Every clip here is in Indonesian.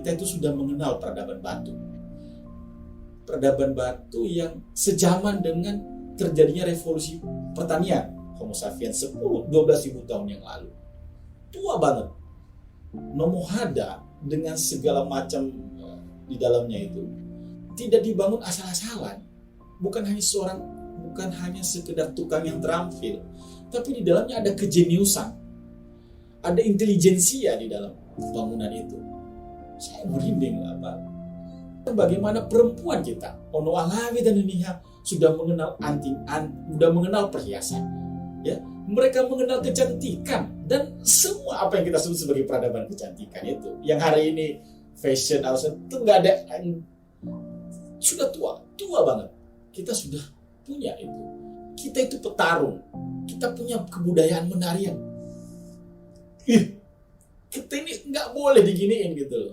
kita itu sudah mengenal peradaban batu. Peradaban batu yang sejaman dengan terjadinya revolusi pertanian Homo sapiens 10-12 ribu tahun yang lalu. Tua banget. Nomohada dengan segala macam di dalamnya itu tidak dibangun asal-asalan. Bukan hanya sekedar tukang yang terampil, tapi di dalamnya ada kejeniusan, ada intelijensia di dalam bangunan itu. Saya merinding bagaimana perempuan kita, ono alawi dan dunia sudah mengenal sudah mengenal perhiasan, ya. Mereka mengenal kecantikan dan semua apa yang kita sebut sebagai peradaban kecantikan itu. Yang hari ini fashion itu nggak ada, sudah tua banget. Kita sudah punya itu. Kita itu petarung. Kita punya kebudayaan menari yang kita ini nggak boleh diginiin gitu loh.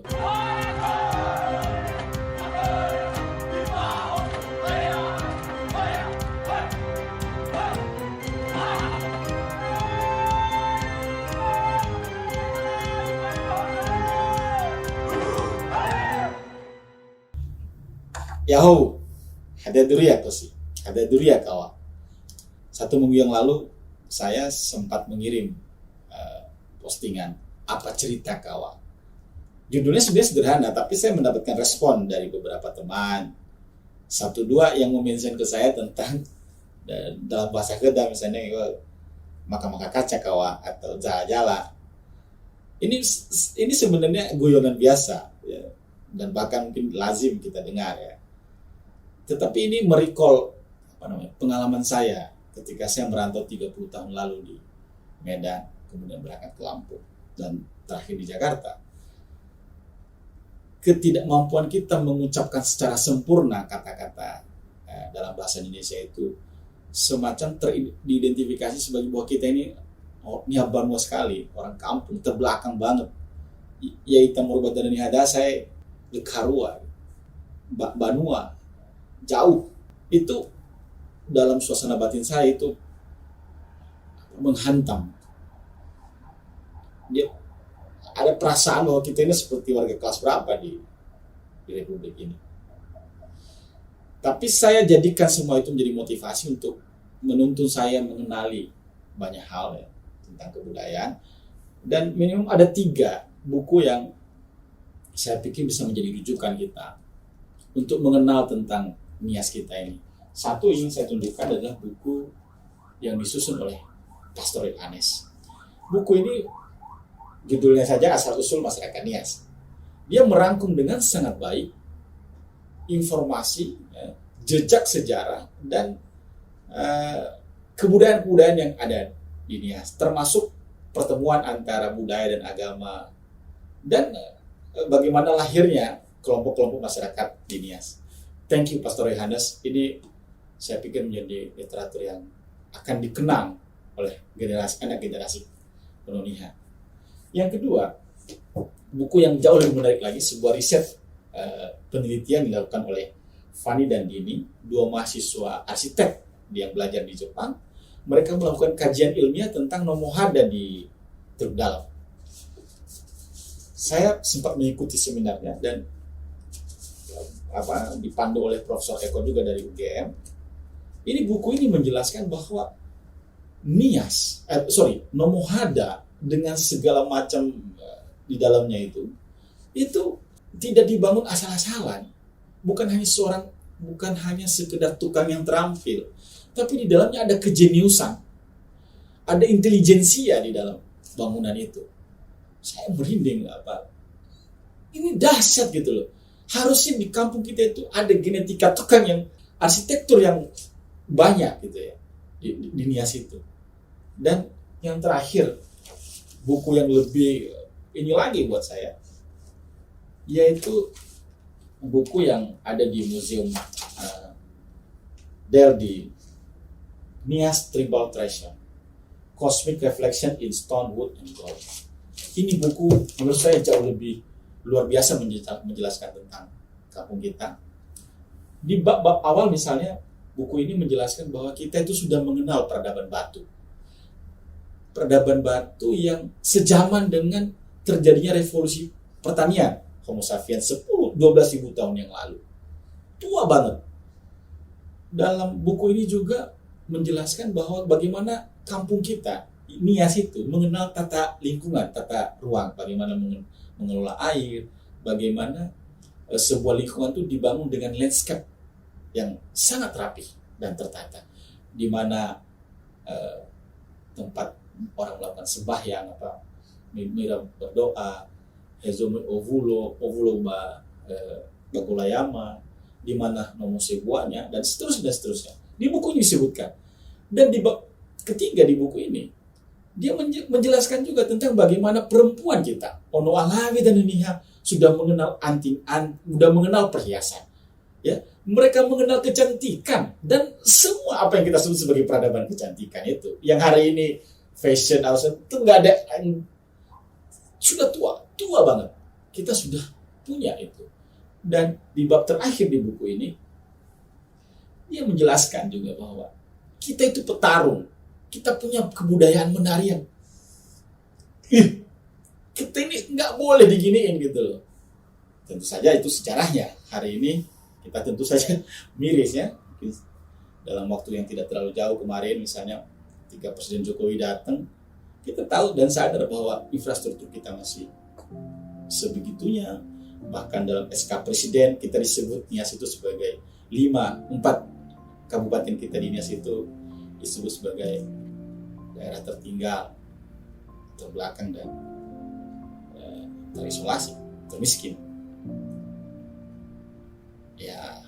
Yahoo, ada duriya kawan. 1 minggu yang lalu saya sempat mengirim postingan apa cerita kawan. Judulnya sebenarnya sederhana, tapi saya mendapatkan respon dari beberapa teman. 1-2 yang mention ke saya tentang dalam bahasa Kedah misalnya maka kaca kawan atau jala. Ini sebenarnya guyonan biasa ya, dan bahkan mungkin lazim kita dengar ya. Tetapi ini merecall pengalaman saya ketika saya merantau 30 tahun lalu di Medan, kemudian berangkat ke Lampung dan terakhir di Jakarta. Ketidakmampuan kita mengucapkan secara sempurna kata-kata dalam bahasa Indonesia itu semacam teridentifikasi sebagai bahwa kita ini Banua sekali, orang kampung, terbelakang banget. Ya kita merubah dan hada saya Lekarua, Banua, jauh. Itu dalam suasana batin saya itu menghantam. Dia ada perasaan bahwa kita ini seperti warga kelas berapa di Republik ini. Tapi saya jadikan semua itu menjadi motivasi untuk menuntun saya mengenali banyak hal ya, tentang kebudayaan. Dan minimum ada 3 buku yang saya pikir bisa menjadi rujukan kita untuk mengenal tentang Nias kita ini. 1 ingin saya tunjukkan adalah buku yang disusun oleh Pastor Yohanes. Buku ini judulnya saja Asal-Usul Masyarakat Nias. Dia merangkum dengan sangat baik informasi, jejak sejarah, dan kebudayaan-kebudayaan yang ada di Nias, termasuk pertemuan antara budaya dan agama, dan bagaimana lahirnya kelompok-kelompok masyarakat di Nias. Thank you Pastor Yohanes. Ini saya pikir menjadi literatur yang akan dikenang oleh anak generasi penonihan. Yang kedua, buku yang jauh lebih menarik lagi, sebuah riset penelitian dilakukan oleh Fanny dan Dini, 2 mahasiswa arsitek yang belajar di Jepang. Mereka melakukan kajian ilmiah tentang Nomohada di Teluk Dalam. Saya sempat mengikuti seminarnya dan dipandu oleh Profesor Eko juga dari UGM. Ini buku ini menjelaskan bahwa Nomohada dengan segala macam di dalamnya itu tidak dibangun asal-asalan. Bukan hanya sekedar tukang yang terampil, tapi di dalamnya ada kejeniusan, ada intelijensia di dalam bangunan itu. Saya merinding ini dahsyat gitu loh. Harusnya di kampung kita itu ada genetika tukang yang arsitektur yang banyak gitu ya di Nias itu. Dan yang terakhir, buku yang lebih ini lagi buat saya, yaitu buku yang ada di Museum Del di Nias Tribal Treasure, Cosmic Reflection in Stone, Wood, and Gold. Ini buku menurut saya jauh lebih luar biasa menjelaskan tentang kampung kita. Di bab awal misalnya, buku ini menjelaskan bahwa kita itu sudah mengenal peradaban batu. Peradaban batu yang sejaman dengan terjadinya revolusi pertanian Homo sapiens 10-12 ribu tahun yang lalu. Tua banget. Dalam buku ini juga menjelaskan bahwa bagaimana kampung kita, Nias itu, mengenal tata lingkungan, tata ruang, bagaimana mengelola air, bagaimana sebuah lingkungan itu dibangun dengan landscape yang sangat rapi dan tertata, di mana tempat orang melakukan sembahyang, mira berdoa, hezomi ovulo bagulayama, di mana nomo sebuahnya, dan seterusnya. Di buku ini disebutkan. Dan di bab ketiga di buku ini, dia menjelaskan juga tentang bagaimana perempuan kita, ono alawi dan iniha, sudah mengenal sudah mengenal perhiasan. Ya, mereka mengenal kecantikan dan semua apa yang kita sebut sebagai peradaban kecantikan itu. Yang hari ini fashion itu nggak ada, sudah tua banget. Kita sudah punya itu. Dan di bab terakhir di buku ini, dia menjelaskan juga bahwa kita itu petarung. Kita punya kebudayaan menari yang kita ini nggak boleh diginiin gitu loh. Tentu saja itu sejarahnya. Hari ini kita tentu saja miris ya. Dalam waktu yang tidak terlalu jauh kemarin, misalnya ketika Presiden Jokowi datang, kita tahu dan sadar bahwa infrastruktur kita masih sebegitunya. Bahkan dalam SK Presiden kita disebut Nias itu sebagai 4 kabupaten kita di Nias itu disebut sebagai daerah tertinggal, terbelakang dan terisolasi, termiskin. Ya,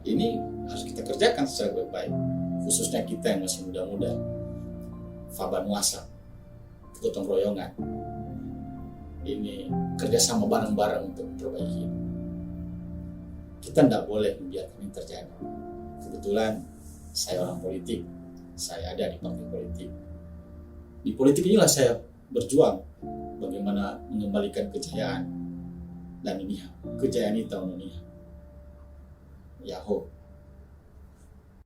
ini harus kita kerjakan secara baik-baik, khususnya kita yang masih muda-muda, faba nuasa, gotong royongan. Ini kerjasama bareng-bareng untuk memperbaiki. Kita tidak boleh membiarkan ini terjadi. Kebetulan saya orang politik, saya ada di partai politik. Di politik inilah saya berjuang bagaimana mengembalikan kejayaan dan ini kejayaan itu Yahoo.